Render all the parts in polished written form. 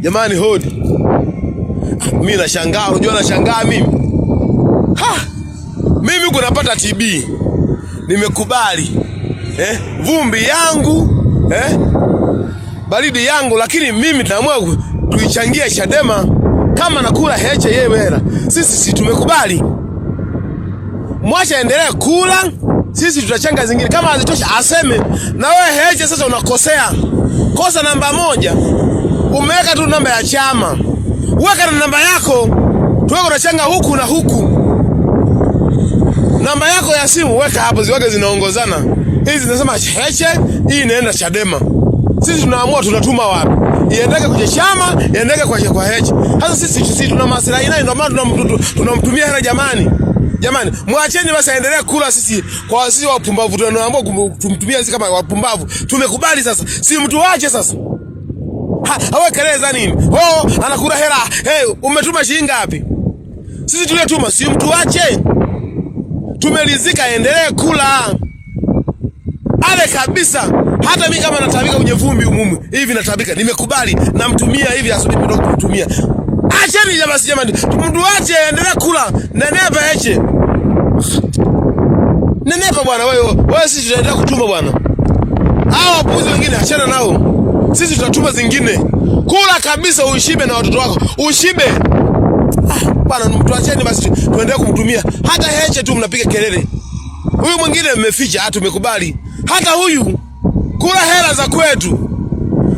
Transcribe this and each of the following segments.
Jamani hodi. Mimi nashangaa, unajua nashangaa mimi. Mimi huko napata TB. Nimekubali. Vumbi yangu, baridi yangu, lakini mimi naamua tuichangie Chadema kama nakula Heche yeye hela. Sisi tumekubali. Mwacha endelee kula, sisi tutachanga zingine kama hazitosha aseme. Na wewe Heche sasa unakosea. Kosa namba 1. Umeweka tu namba ya chama. Weka na namba yako. Tuweko unachanga huku na huku. Namba yako ya simu weka hapo, ziweke zinaongozana. Hizi zinasema Heche, hii inaenda Chadema. Sisi tunaamua tunatuma wapi. Iendeke kwenye chama, iendeke kwa Heche. Sasa sisi tuna maslahi naye, ndio maana tunamtumia hela jamani. Jamani, mwacheni basi aendelee kula. Sisi kwa sisi wapumbavu tunaamua kumtumia sisi kama wapumbavu. Tumekubali sasa. Si mtu wache sasa. Hawe keleza nini? Anakula hela. Umetuma shilingi ngapi? Sisi tuletuma, si mtu wache. Tumelizika, endelee kula. Ale kabisa. Hata mimi kama natabika kwenye vumbi umumu, hivi natabika, nimekubali, namtumia hivi asubuhi ndio kumtumia. Acheni jamani. Mtu wache endelee kula. Nenepa Heche. Nenepa bwana wewe sisi tunaendelea kutuma bwana. Hao wapuzi wengine achana nao. Sisi tutatuma zingine. Kula kabisa ushibe na watoto wako. Ushibe. Bwana mtu acheni basi tuendelee kumtumia. Hata Heche tu mnapiga kelele. Huyu mwingine mmeficha, tumekubali. Hata huyu kula hela za kwetu.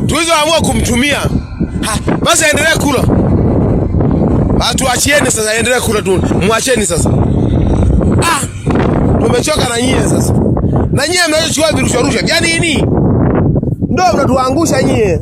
Tulizoamua kumtumia. Basi endelee kula. Tuachieni sasa endelee kula tu. Muacheni sasa. Tumechoka na nyie sasa. Na nyie mnachochukua virusha. Yaani nini? Ndio mnatuangusha nyie.